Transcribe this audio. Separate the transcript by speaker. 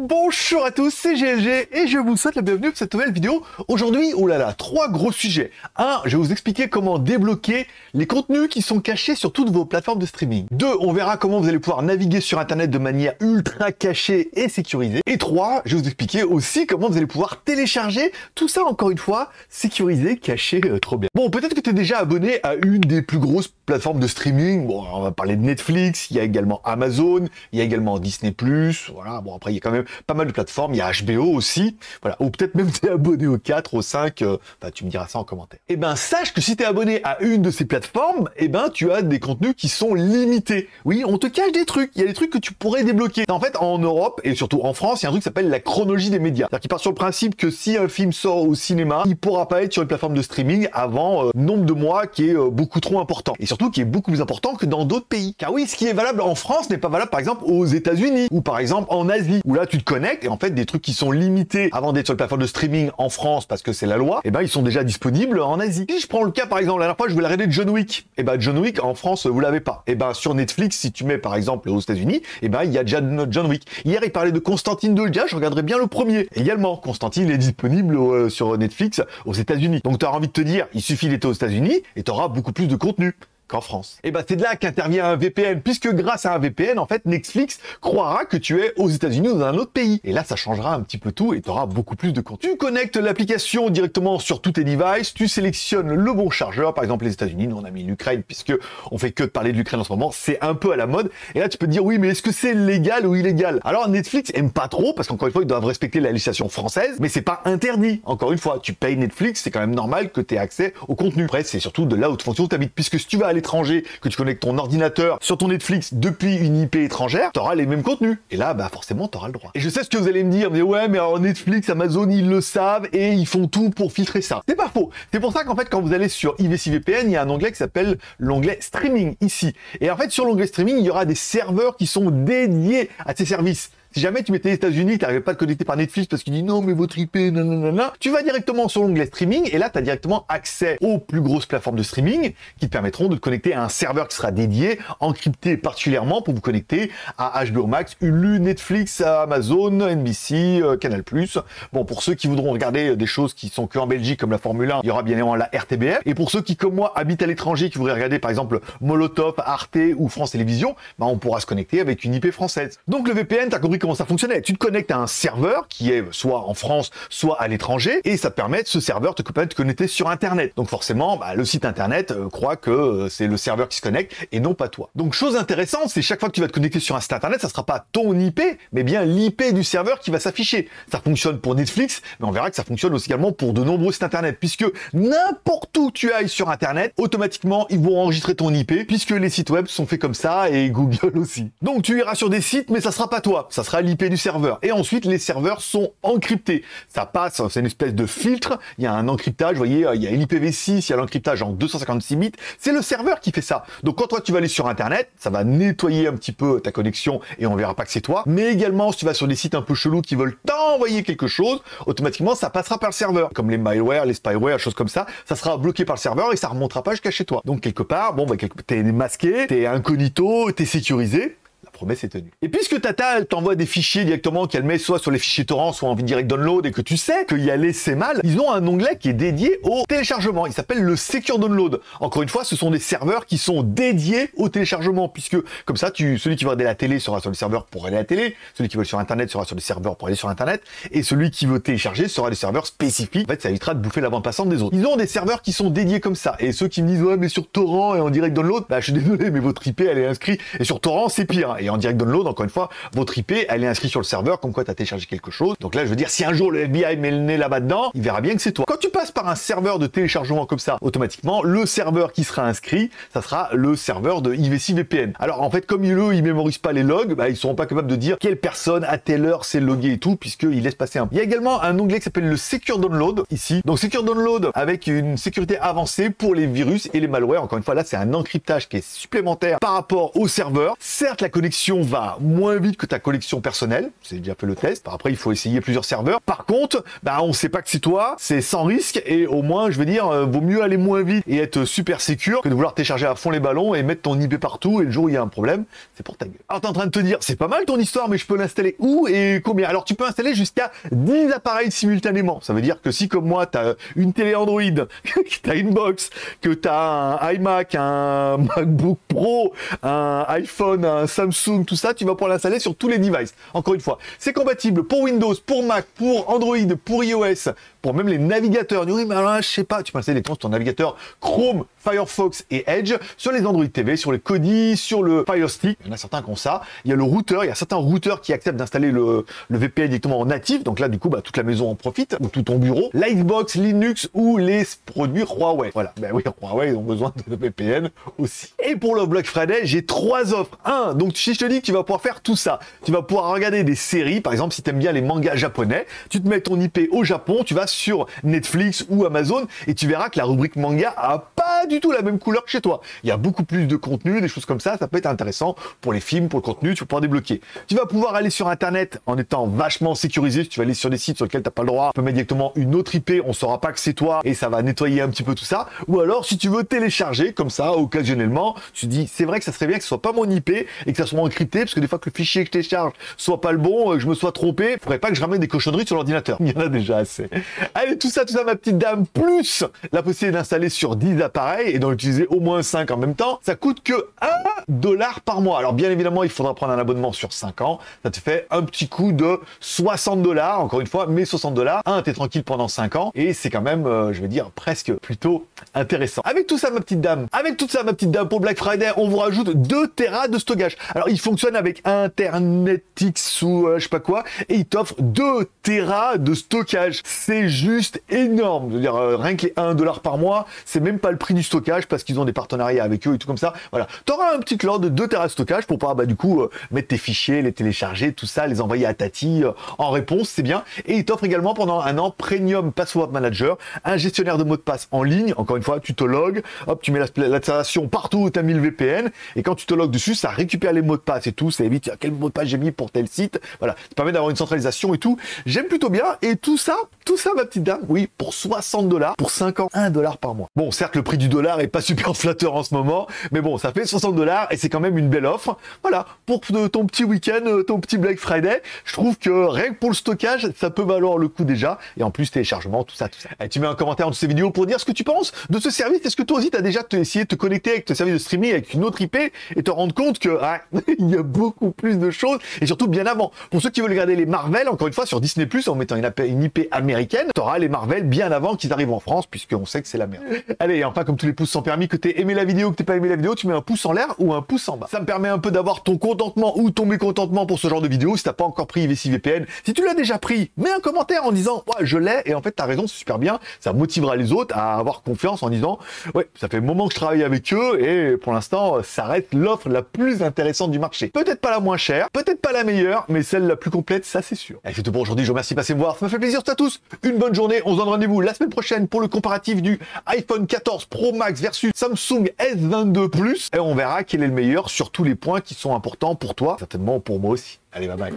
Speaker 1: Bonjour à tous, c'est GLG et je vous souhaite la bienvenue pour cette nouvelle vidéo. Aujourd'hui, oh là là, 3 gros sujets. 1, je vais vous expliquer comment débloquer les contenus qui sont cachés sur toutes vos plateformes de streaming. 2, on verra comment vous allez pouvoir naviguer sur internet de manière ultra cachée et sécurisée. Et 3, je vais vous expliquer aussi comment vous allez pouvoir télécharger tout ça, encore une fois, sécurisé, caché, trop bien. Bon, peut-être que tu es déjà abonné à une des plus grosses plateformes de streaming. Bon, on va parler de Netflix, il y a également Amazon, il y a également Disney+, voilà, bon après il y a quand même pas mal de plateformes, il y a HBO aussi, voilà, ou peut-être même tu es abonné aux 4, aux 5, tu me diras ça en commentaire. Et ben sache que si tu es abonné à une de ces plateformes, et ben tu as des contenus qui sont limités. Oui, on te cache des trucs, il y a des trucs que tu pourrais débloquer. En fait, en Europe et surtout en France, il y a un truc qui s'appelle la chronologie des médias. C'est-à-dire qu'il part sur le principe que si un film sort au cinéma, il pourra pas être sur une plateforme de streaming avant nombre de mois qui est beaucoup trop important. Et surtout qui est beaucoup plus important que dans d'autres pays. Car oui, ce qui est valable en France n'est pas valable par exemple aux États-Unis ou par exemple en Asie, où là tu te connectes et en fait des trucs qui sont limités avant d'être sur une plateforme de streaming en France parce que c'est la loi, et ben ils sont déjà disponibles en Asie. Si je prends le cas par exemple, la dernière fois je voulais regarder John Wick, et ben John Wick en France vous l'avez pas. Et ben sur Netflix, si tu mets par exemple aux États-Unis, et ben il y a déjà John Wick. Hier il parlait de Constantine 2, je regarderais bien le premier. Également, Constantine est disponible sur Netflix aux États-Unis. Donc tu auras envie de te dire, il suffit d'être aux États-Unis et tu auras beaucoup plus de contenu qu'en France. Et ben c'est de là qu'intervient un VPN, puisque grâce à un VPN, en fait, Netflix croira que tu es aux États-Unis ou dans un autre pays. Et là, ça changera un petit peu tout et tu auras beaucoup plus de contenu. Tu connectes l'application directement sur tous tes devices, tu sélectionnes le bon chargeur, par exemple les États-Unis, nous on a mis l'Ukraine, puisque on fait que de parler de l'Ukraine en ce moment, c'est un peu à la mode. Et là, tu peux te dire, oui, mais est-ce que c'est légal ou illégal? Alors Netflix aime pas trop, parce qu'encore une fois, ils doivent respecter la législation française, mais c'est pas interdit. Encore une fois, tu payes Netflix, c'est quand même normal que tu aies accès au contenu. Après, c'est surtout de là où tu fonction où tu habites, puisque si tu vas à l'étranger, que tu connectes ton ordinateur sur ton Netflix depuis une IP étrangère, tu auras les mêmes contenus. Et là, bah forcément, tu auras le droit. Et je sais ce que vous allez me dire, mais ouais, mais alors Netflix, Amazon, ils le savent et ils font tout pour filtrer ça. C'est pas faux. C'est pour ça qu'en fait, quand vous allez sur IVC VPN, il y a un onglet qui s'appelle l'onglet streaming ici. Et en fait, sur l'onglet streaming, il y aura des serveurs qui sont dédiés à ces services. Si jamais tu mettais les États-Unis, tu n'arrivais pas à te connecter par Netflix parce qu'il dit non, mais votre IP, nanana, tu vas directement sur l'onglet streaming et là, tu as directement accès aux plus grosses plateformes de streaming qui te permettront de te connecter à un serveur qui sera dédié, encrypté particulièrement pour vous connecter à HBO Max, Hulu, Netflix, Amazon, NBC, Canal+. Bon, pour ceux qui voudront regarder des choses qui sont que en Belgique comme la Formule 1, il y aura bien évidemment la RTBF. Et pour ceux qui, comme moi, habitent à l'étranger, qui voudraient regarder par exemple Molotov, Arte ou France Télévisions, bah, on pourra se connecter avec une IP française. Donc le VPN, tu as compris comment ça fonctionnait. Tu te connectes à un serveur qui est soit en France, soit à l'étranger, et ça te permet, ce serveur te permet de te connecter sur Internet. Donc forcément, bah, le site Internet croit que c'est le serveur qui se connecte et non pas toi. Donc chose intéressante, c'est chaque fois que tu vas te connecter sur un site Internet, ça sera pas ton IP, mais bien l'IP du serveur qui va s'afficher. Ça fonctionne pour Netflix, mais on verra que ça fonctionne aussi également pour de nombreux sites Internet, puisque n'importe où tu ailles sur Internet, automatiquement, ils vont enregistrer ton IP, puisque les sites web sont faits comme ça, et Google aussi. Donc tu iras sur des sites, mais ça sera pas toi, ça sera l'IP du serveur. Et ensuite, les serveurs sont encryptés. Ça passe, c'est une espèce de filtre. Il y a un encryptage, vous voyez, il y a l'IPv6, il y a l'encryptage en 256 bits. C'est le serveur qui fait ça. Donc, quand toi, tu vas aller sur Internet, ça va nettoyer un petit peu ta connexion et on verra pas que c'est toi. Mais également, si tu vas sur des sites un peu chelous qui veulent t'envoyer quelque chose, automatiquement, ça passera par le serveur. Comme les malware, les spyware, choses comme ça sera bloqué par le serveur et ça remontera pas jusqu'à chez toi. Donc, quelque part, bon, bah, t'es masqué, t'es incognito, t'es sécurisé. Promesse est tenue. Et puisque Tata t'envoie des fichiers directement qu'elle met soit sur les fichiers torrent, soit en direct download et que tu sais qu'il y aller c'est mal, ils ont un onglet qui est dédié au téléchargement. Il s'appelle le Secure Download. Encore une fois, ce sont des serveurs qui sont dédiés au téléchargement puisque comme ça, celui qui veut regarder la télé sera sur les serveurs pour aller à la télé, celui qui veut aller sur Internet sera sur les serveurs pour aller sur Internet et celui qui veut télécharger sera des serveurs spécifiques. En fait, ça évitera de bouffer la bande passante des autres. Ils ont des serveurs qui sont dédiés comme ça. Et ceux qui me disent ouais mais sur torrent et en direct download, bah je suis désolé mais votre IP elle est inscrite et sur torrent c'est pire. Et en direct download, encore une fois, votre IP, elle est inscrite sur le serveur, comme quoi tu as téléchargé quelque chose. Donc là, je veux dire, si un jour le FBI met le nez là-bas dedans, il verra bien que c'est toi. Quand tu passes par un serveur de téléchargement comme ça, automatiquement, le serveur qui sera inscrit, ça sera le serveur de IVC VPN. Alors en fait, comme ils mémorisent pas les logs, bah, ils seront pas capables de dire quelle personne à telle heure s'est loguée et tout, puisqu'ils laissent passer un peu. Il y a également un onglet qui s'appelle le Secure Download, ici. Donc Secure Download avec une sécurité avancée pour les virus et les malwares. Encore une fois, là, c'est un encryptage qui est supplémentaire par rapport au serveur. Certes, la connexion connexion va moins vite que ta connexion personnelle. J'ai déjà fait le test. Après, il faut essayer plusieurs serveurs. Par contre, bah, on sait pas que c'est toi, c'est sans risque et au moins, je veux dire, vaut mieux aller moins vite et être super sécure que de vouloir télécharger à fond les ballons et mettre ton IP partout et le jour où il y a un problème, c'est pour ta gueule. Alors, t'es en train de te dire, c'est pas mal ton histoire, mais je peux l'installer où et combien? Alors, tu peux installer jusqu'à 10 appareils simultanément. Ça veut dire que si, comme moi, t'as une télé Android, que t'as une box, que t'as un iMac, un MacBook Pro, un iPhone, un Samsung, tout ça, tu vas pouvoir l'installer sur tous les devices. Encore une fois, c'est compatible pour Windows, pour Mac, pour Android, pour iOS, pour même les navigateurs. Oui, mais alors, je sais pas, tu peux installer sur ton navigateur Chrome, Firefox et Edge, sur les Android TV, sur les Kodi, sur le Fire Stick. Il y en a certains qui ont ça. Il y a le routeur, il y a certains routeurs qui acceptent d'installer le VPN directement en natif. Donc là, du coup, bah, toute la maison en profite, ou tout ton bureau. Lightbox, Linux ou les produits Huawei. Voilà. Ben oui, Huawei, ils ont besoin de VPN aussi. Et pour le Black Friday, j'ai 3 offres. Donc si je te dis que tu vas pouvoir faire tout ça, tu vas pouvoir regarder des séries. Par exemple, si tu aimes bien les mangas japonais, tu te mets ton IP au Japon, tu vas sur Netflix ou Amazon et tu verras que la rubrique manga a pas du tout la même couleur que chez toi. Il y a beaucoup plus de contenu, des choses comme ça peut être intéressant pour les films, pour le contenu, tu vas pouvoir débloquer. Tu vas pouvoir aller sur Internet en étant vachement sécurisé. Si tu vas aller sur des sites sur lesquels tu n'as pas le droit, tu peux mettre directement une autre IP, on ne saura pas que c'est toi et ça va nettoyer un petit peu tout ça. Ou alors, si tu veux télécharger comme ça, occasionnellement, tu te dis, c'est vrai que ça serait bien que ce soit pas mon IP et que ça soit encrypté, parce que des fois que le fichier que je télécharge soit pas le bon, que je me sois trompé, il faudrait pas que je ramène des cochonneries sur l'ordinateur. Il y en a déjà assez. Allez, tout ça, ma petite dame, plus la possibilité d'installer sur 10 appareils et d'en utiliser au moins 5 en même temps, ça coûte que $1 par mois. Alors bien évidemment, il faudra prendre un abonnement sur 5 ans. Ça te fait un petit coût de $60, encore une fois, mais $60. T'es tranquille pendant 5 ans et c'est quand même, je vais dire, presque plutôt intéressant. Avec tout ça, ma petite dame, pour Black Friday, on vous rajoute 2 Tera de stockage. Alors, il fonctionne avec InternetX ou je sais pas quoi, et il t'offre 2 Tera de stockage. C'est juste énorme. Je veux dire, rien que les $1 par mois, c'est même pas le prix du stockage parce qu'ils ont des partenariats avec eux et tout comme ça. Voilà. T'auras un petit cloud de 2 Tera de stockage pour pouvoir, du coup, mettre tes fichiers, les télécharger, tout ça, les envoyer à Tati en réponse, c'est bien. Et il t'offre également pendant un an Premium Password Manager, un gestionnaire de mots de passe en ligne. Encore une fois, tu te logs, hop, tu mets l'installation partout où tu as mis le VPN, et quand tu te logs dessus, ça récupère les mots de passe et tout, ça évite quel mot de passe j'ai mis pour tel site. Voilà, ça permet d'avoir une centralisation et tout. J'aime plutôt bien, et tout ça, ma petite dame, oui, pour $60, pour 5 ans, $1 par mois. Bon, certes, le prix du dollar est pas super flatteur en ce moment, mais bon, ça fait $60 et c'est quand même une belle offre. Voilà, pour ton petit week-end, ton petit Black Friday, je trouve que rien que pour le stockage, ça peut valoir le coup déjà, et en plus téléchargement, tout ça. Et tu mets un commentaire en dessous de cette vidéo pour dire ce que tu penses de ce service. Est-ce que toi aussi, tu as déjà essayé de te connecter avec ton service de streaming avec une autre IP et te rendre compte que il y a beaucoup plus de choses, et surtout bien avant. Pour ceux qui veulent regarder les Marvel, encore une fois, sur Disney+, en mettant une IP américaine, tu auras les Marvel bien avant qu'ils arrivent en France, puisqu'on sait que c'est la merde. Allez, et enfin, comme tous les pouces sont permis, que tu aies aimé la vidéo, que tu n'aies pas aimé la vidéo, tu mets un pouce en l'air ou un pouce en bas. Ça me permet un peu d'avoir ton contentement ou ton mécontentement pour ce genre de vidéo. Si t'as pas encore pris IVC VPN, si tu l'as déjà pris, mets un commentaire en disant ouais, je l'ai, et en fait t'as raison, c'est super bien. Ça motivera les autres à avoir confiance en disant ouais, ça fait un moment que je travaille avec eux et pour l'instant ça reste l'offre la plus intéressante du marché. Peut-être pas la moins chère, peut-être pas la meilleure, mais celle la plus complète, ça c'est sûr. Et c'est tout pour aujourd'hui, je vous remercie de passer me voir, ça me fait plaisir à tous. Une bonne journée, on se donne rendez-vous la semaine prochaine pour le comparatif du iPhone 14 Pro Max versus Samsung S22 Plus, et on verra quel est le meilleur sur tous les points qui sont importants pour toi, certainement pour moi aussi. Allez, bye bye.